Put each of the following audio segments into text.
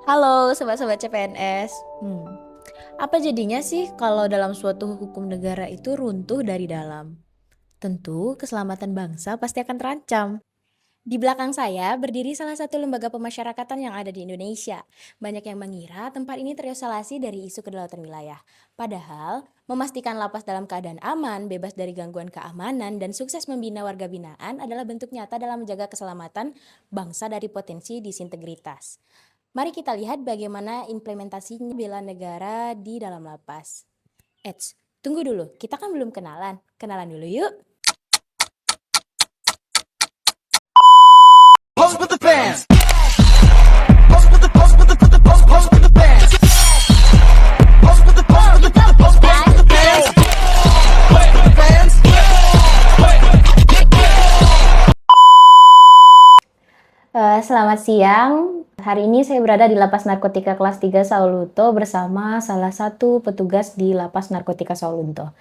Halo sobat-sobat CPNS. Apa jadinya sih kalau dalam suatu hukum negara itu runtuh dari dalam? Tentu keselamatan bangsa pasti akan terancam. Di belakang saya berdiri salah satu lembaga pemasyarakatan yang ada di Indonesia. Banyak yang mengira tempat ini terisolasi dari isu kedaulatan wilayah. Padahal, memastikan lapas dalam keadaan aman, bebas dari gangguan keamanan, dan sukses membina warga binaan adalah bentuk nyata dalam menjaga keselamatan bangsa dari potensi disintegritas. Mari kita lihat bagaimana implementasinya bela negara di dalam lapas. Eits, tunggu dulu, kita kan belum kenalan. Kenalan dulu yuk. Pose with the fans. Pose with the pose with the pose with the pose pose with the fans. Pose with the pose with the pose pose pose with the fans. Pose with the fans. Selamat siang. Hari ini saya berada di Lapas Narkotika Kelas 3 Saulunto bersama salah satu petugas di Lapas Narkotika Saulunto,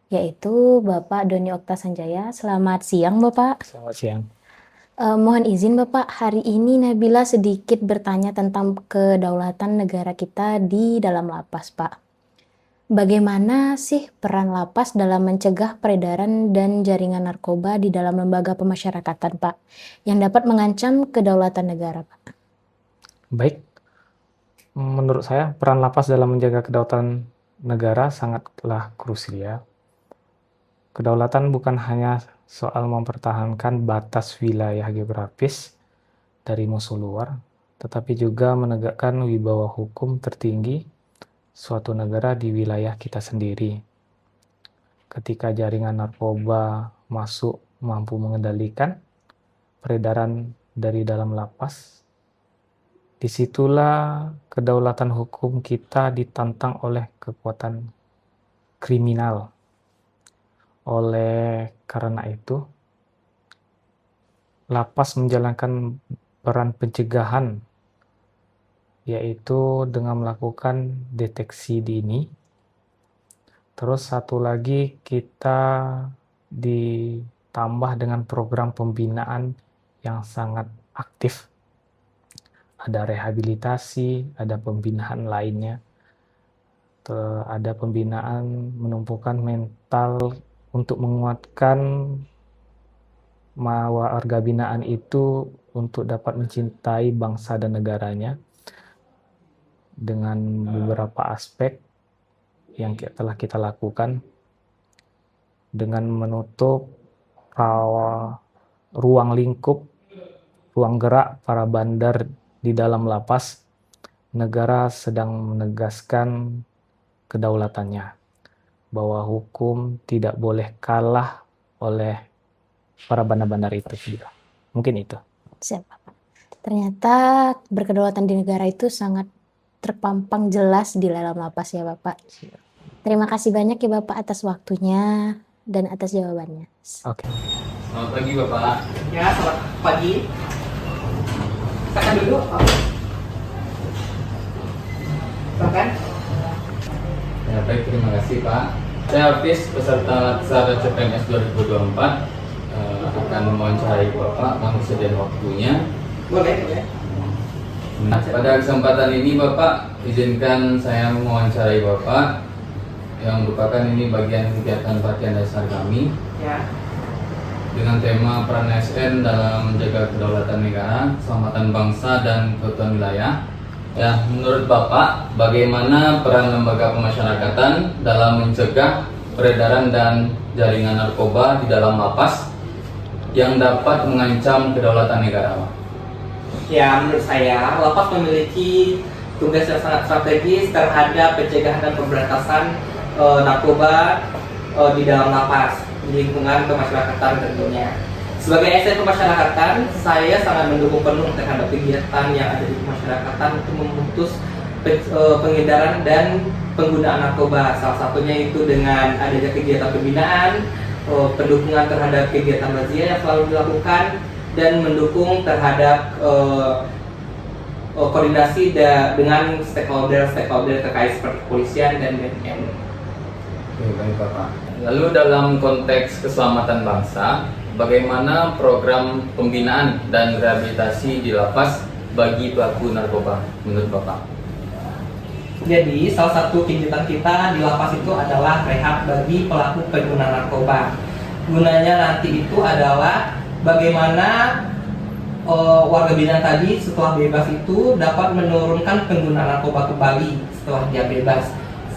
yaitu Bapak Doni Okta Sanjaya. Selamat siang, Bapak. Selamat siang. Mohon izin Bapak, hari ini Nabila sedikit bertanya tentang kedaulatan negara kita di dalam lapas, Pak. Bagaimana sih peran lapas dalam mencegah peredaran dan jaringan narkoba di dalam lembaga pemasyarakatan, Pak, yang dapat mengancam kedaulatan negara, Pak? Baik, menurut saya peran lapas dalam menjaga kedaulatan negara sangatlah krusial. Kedaulatan bukan hanya soal mempertahankan batas wilayah geografis dari musuh luar, tetapi juga menegakkan wibawa hukum tertinggi suatu negara di wilayah kita sendiri. Ketika jaringan narkoba masuk mampu mengendalikan peredaran dari dalam lapas, disitulah kedaulatan hukum kita ditantang oleh kekuatan kriminal. Oleh karena itu, lapas menjalankan peran pencegahan, yaitu dengan melakukan deteksi dini. Terus satu lagi, kita ditambah dengan program pembinaan yang sangat aktif. Ada rehabilitasi, ada pembinaan lainnya, ada pembinaan menumpukan mental untuk menguatkan warga binaan itu untuk dapat mencintai bangsa dan negaranya dengan beberapa aspek yang telah kita lakukan dengan menutup ruang lingkup, ruang gerak para bandar di dalam lapas. Negara sedang menegaskan kedaulatannya, bahwa hukum tidak boleh kalah oleh para bandar-bandar itu juga. Mungkin itu. Siap, Bapak. Ternyata berkedaulatan di negara itu sangat terpampang jelas di dalam lapas ya, Bapak. Terima kasih banyak ya, Bapak, atas waktunya dan atas jawabannya. Oke. Selamat pagi Bapak. Ya, selamat pagi. Silakan duduk. Silakan. Ya baik, terima kasih Pak. Saya Hafiz, peserta Laksana CPNS 2024 akan mewawancarai Bapak, mohon sediaan waktunya. Boleh. Nah, pada kesempatan ini Bapak, izinkan saya mewawancarai Bapak yang merupakan ini bagian kegiatan pelatihan dasar kami Ya. dengan tema peran ASN dalam menjaga kedaulatan negara, keselamatan bangsa, dan keutuhan wilayah. Ya, menurut Bapak, bagaimana peran lembaga pemasyarakatan dalam mencegah peredaran dan jaringan narkoba di dalam lapas yang dapat mengancam kedaulatan negara, Pak? Ya, menurut saya, lapas memiliki tugas yang sangat strategis terhadap pencegahan dan pemberantasan narkoba di dalam lapas, di lingkungan pemasyarakatan tentunya. Sebagai ASN pemasyarakatan, saya sangat mendukung penuh terhadap kegiatan yang ada di pemasyarakatan untuk memutus pengedaran dan penggunaan narkoba. Salah satunya itu dengan adanya kegiatan pembinaan, pendukungan terhadap kegiatan razia yang selalu dilakukan, dan mendukung terhadap koordinasi dengan stakeholder terkait seperti kepolisian dan BNN. Oke, baik Bapak. Lalu dalam konteks keselamatan bangsa, bagaimana program pembinaan dan rehabilitasi di lapas bagi pelaku narkoba menurut Bapak? Jadi salah satu kegiatan kita di lapas itu adalah rehab bagi pelaku pengguna narkoba. Gunanya nanti itu adalah bagaimana warga binaan tadi setelah bebas itu dapat menurunkan pengguna narkoba kembali setelah dia bebas,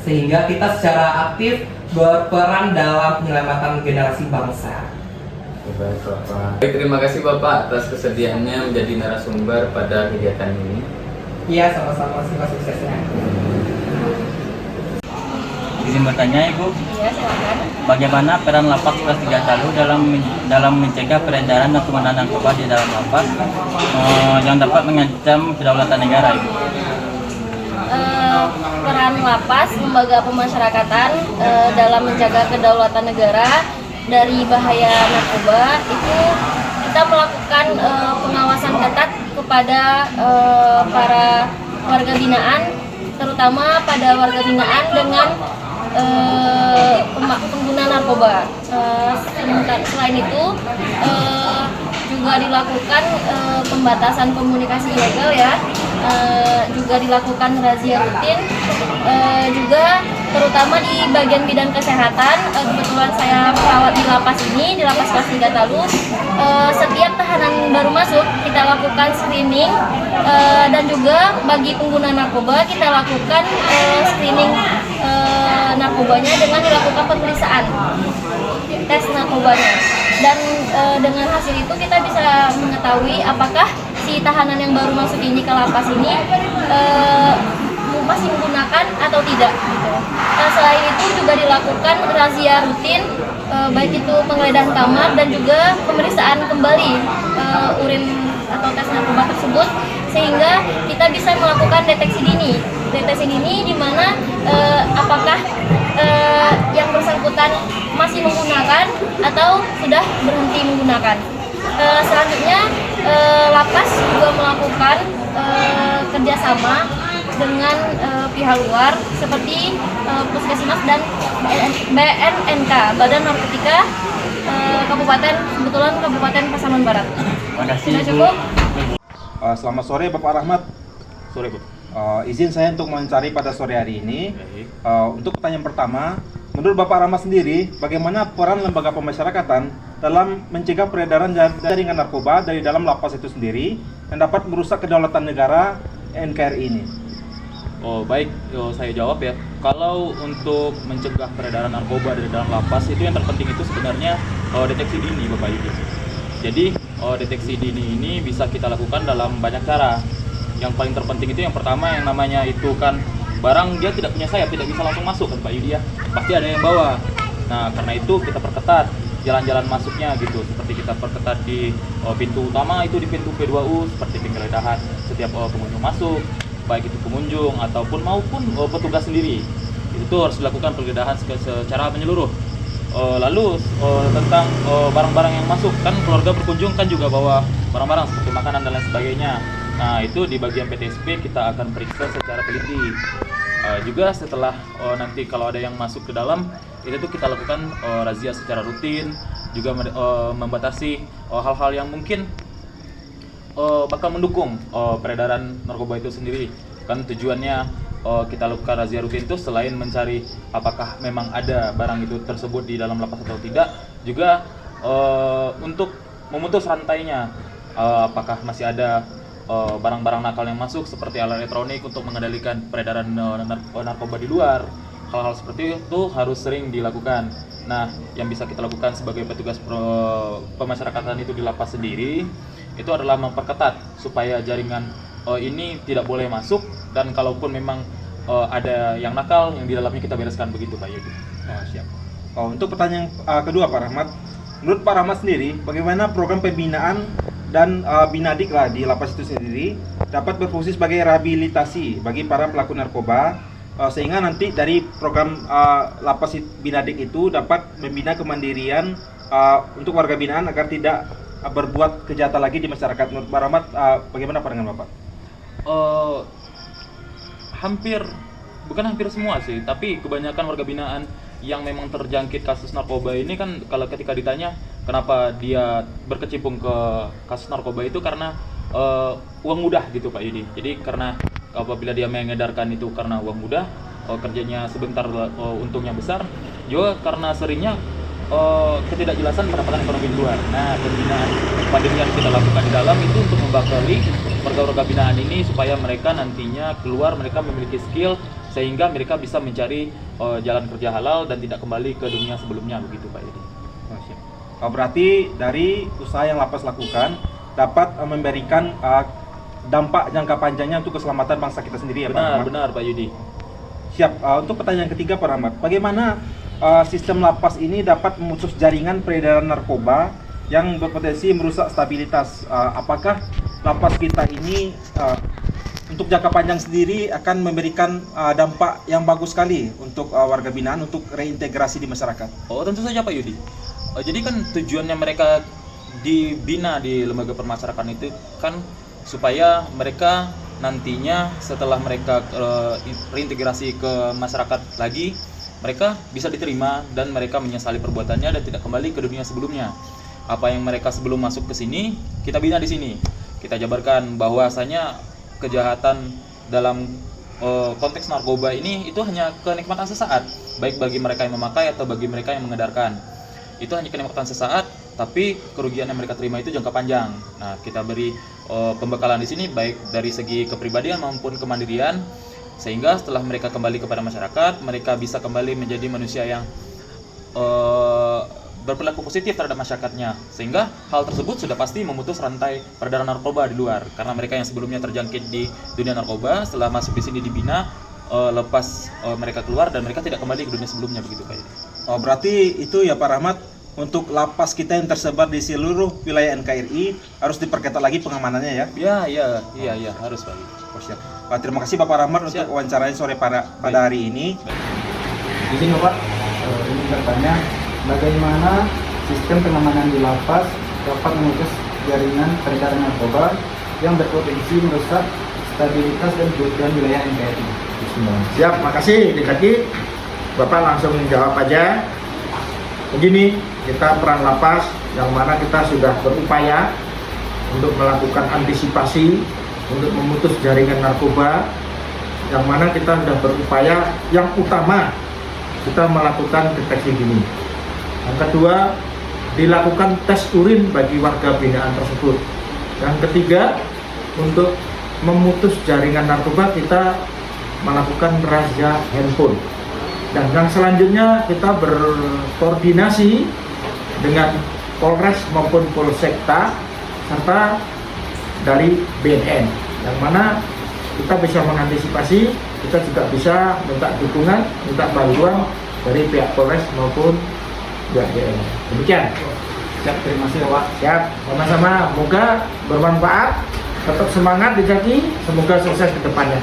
sehingga kita secara aktif berperan dalam penyelamatan generasi bangsa. Baik Bapak. Baik, terima kasih Bapak atas kesediaannya menjadi narasumber pada kegiatan ini. Iya, sama-sama, semoga suksesnya. Izin bertanya Ibu, Iya, silakan. bagaimana peran lapas kelas 3 Talu dalam mencegah peredaran dan pengguna narkoba di dalam lapas yang dapat mengancam kedaulatan negara Ibu? Peran lapas, lembaga pemasyarakatan dalam menjaga kedaulatan negara dari bahaya narkoba itu kita melakukan pengawasan ketat kepada para warga binaan, terutama pada warga binaan dengan pengguna narkoba. Selain itu juga dilakukan pembatasan komunikasi ilegal ya, juga dilakukan razia rutin, juga terutama di bagian bidang kesehatan. Kebetulan saya perawat di lapas ini, di lapas kelas 3 Talu. Setiap tahanan baru masuk kita lakukan screening, dan juga bagi pengguna narkoba kita lakukan screening narkobanya dengan dilakukan pemeriksaan tes narkobanya, dan dengan hasil itu kita bisa mengetahui apakah si tahanan yang baru masuk ini ke lapas ini masih menggunakan atau tidak gitu. Selain itu juga dilakukan razia rutin, baik itu penggeledahan kamar dan juga pemeriksaan kembali urin atau tes narkoba tersebut, sehingga kita bisa melakukan deteksi dini di mana apakah yang bersangkutan masih menggunakan atau sudah berhenti menggunakan. Selanjutnya lapas juga melakukan kerjasama dengan pihak luar seperti Puskesmas dan BNNK, Badan Narkotika Kabupaten Pasaman Barat. Terima kasih Sudah Ibu. cukup? Selamat sore Bapak Rahmat. Sore Bu. Izin saya untuk mencari pada sore hari ini. Untuk pertanyaan pertama, menurut Bapak Rahmat sendiri, bagaimana peran lembaga pemasyarakatan dalam mencegah peredaran jaringan narkoba dari dalam lapas itu sendiri yang dapat merusak kedaulatan negara NKRI ini? Oh baik, saya jawab ya. Kalau untuk mencegah peredaran narkoba dari dalam lapas itu yang terpenting itu sebenarnya deteksi dini Bapak Ibu. Jadi deteksi dini ini bisa kita lakukan dalam banyak cara. Yang paling terpenting itu yang pertama yang namanya itu kan barang dia tidak punya sayap, tidak bisa langsung masuk kan Pak Yudi ya. Pasti ada yang bawa. Nah karena itu kita perketat jalan-jalan masuknya gitu. Seperti kita perketat di pintu utama itu di pintu P2U seperti penggeledahan setiap pengunjung masuk, baik itu pengunjung ataupun maupun petugas sendiri. Itu harus dilakukan penggeledahan secara menyeluruh. Lalu tentang barang-barang yang masuk, kan keluarga berkunjung kan juga bawa barang-barang seperti makanan dan lain sebagainya. Nah itu di bagian PTSP kita akan periksa secara teliti. Juga setelah nanti kalau ada yang masuk ke dalam, itu tuh kita lakukan razia secara rutin, juga membatasi hal-hal yang mungkin bakal mendukung peredaran narkoba itu sendiri. Kan tujuannya kita lakukan razia rutin itu selain mencari apakah memang ada barang itu tersebut di dalam lapas atau tidak, juga untuk memutus rantainya, apakah masih ada barang-barang nakal yang masuk seperti alat elektronik untuk mengendalikan peredaran narkoba di luar. Hal-hal seperti itu harus sering dilakukan. Nah, yang bisa kita lakukan sebagai petugas pemasyarakatan itu di lapas sendiri itu adalah memperketat supaya jaringan ini tidak boleh masuk, dan kalaupun memang ada yang nakal yang di dalamnya kita bereskan begitu Pak Yudi. Siap. Untuk pertanyaan kedua Pak Rahmat, menurut Pak Rahmat sendiri, bagaimana program pembinaan dan binadik lah di lapas itu sendiri dapat berfungsi sebagai rehabilitasi bagi para pelaku narkoba, sehingga nanti dari program lapas binadik itu dapat membina kemandirian untuk warga binaan agar tidak berbuat kejahatan lagi di masyarakat. Menurut Pak Rahmat, bagaimana pandangan Bapak? Bukan hampir semua sih, tapi kebanyakan warga binaan yang memang terjangkit kasus narkoba ini kan, kalau ketika ditanya kenapa dia berkecimpung ke kasus narkoba itu karena uang mudah gitu Pak Yudi. Jadi karena apabila dia mengedarkan itu karena uang mudah, kerjanya sebentar, untungnya besar, juga karena seringnya ketidakjelasan pendapatan ekonomi di luar. Nah, pembinaan pandemi yang kita lakukan di dalam itu untuk membekali warga-warga binaan ini supaya mereka nantinya keluar, mereka memiliki skill sehingga mereka bisa mencari jalan kerja halal dan tidak kembali ke dunia sebelumnya, begitu Pak Yudi. Berarti dari usaha yang lapas lakukan dapat memberikan dampak jangka panjangnya untuk keselamatan bangsa kita sendiri, ya Pak Rahmat? Benar Pak Yudi. Siap. Untuk pertanyaan ketiga Pak Rahmat, bagaimana sistem lapas ini dapat memutus jaringan peredaran narkoba yang berpotensi merusak stabilitas? Apakah lapas kita ini untuk jangka panjang sendiri akan memberikan dampak yang bagus sekali untuk warga binaan untuk reintegrasi di masyarakat? Oh, tentu saja Pak Yudi. Jadi kan tujuannya mereka dibina di lembaga permasyarakatan itu kan supaya mereka nantinya setelah mereka reintegrasi ke masyarakat lagi, mereka bisa diterima dan mereka menyesali perbuatannya dan tidak kembali ke dunia sebelumnya. Apa yang mereka sebelum masuk ke sini, kita bina di sini. Kita jabarkan bahwasanya kejahatan dalam konteks narkoba ini itu hanya kenikmatan sesaat, baik bagi mereka yang memakai atau bagi mereka yang mengedarkan. Itu hanya kenikmatan sesaat, tapi kerugian yang mereka terima itu jangka panjang. Nah, kita beri pembekalan di sini baik dari segi kepribadian maupun kemandirian, sehingga setelah mereka kembali kepada masyarakat, mereka bisa kembali menjadi manusia yang berperilaku positif terhadap masyarakatnya, sehingga hal tersebut sudah pasti memutus rantai peredaran narkoba di luar. Karena mereka yang sebelumnya terjangkit di dunia narkoba, setelah masuk di sini dibina, lepas mereka keluar dan mereka tidak kembali ke dunia sebelumnya, begitu Pak. Berarti itu ya Pak Rahmat, untuk lapas kita yang tersebar di seluruh wilayah NKRI harus diperketat lagi pengamanannya ya? Iya, harus Pak. Siap. Pak, terima kasih Bapak Rahmat untuk wawancaranya sore pada hari ini. Izin Bapak, ini bertanya, bagaimana sistem pengamanan di lapas dapat memutus jaringan peredaran narkoba yang berpotensi merusak stabilitas dan keutuhan wilayah NKRI? Siap, makasih Dikaki. Bapak langsung jawab aja. Begini, kita peran lapas yang mana kita sudah berupaya untuk melakukan antisipasi untuk memutus jaringan narkoba, yang mana kita sudah berupaya yang utama kita melakukan deteksi dini. Yang kedua, dilakukan tes urin bagi warga binaan tersebut. Yang ketiga, untuk memutus jaringan narkoba kita melakukan razia handphone. Dan yang selanjutnya kita berkoordinasi dengan Polres maupun Polsekta serta dari BNN, yang mana kita bisa mengantisipasi, kita juga bisa minta dukungan, minta bantuan dari pihak Polres maupun pihak BNN. Demikian. Siap, terima kasih Pak. Siap, sama-sama. Semoga bermanfaat, tetap semangat Dikaki, semoga sukses ke depannya.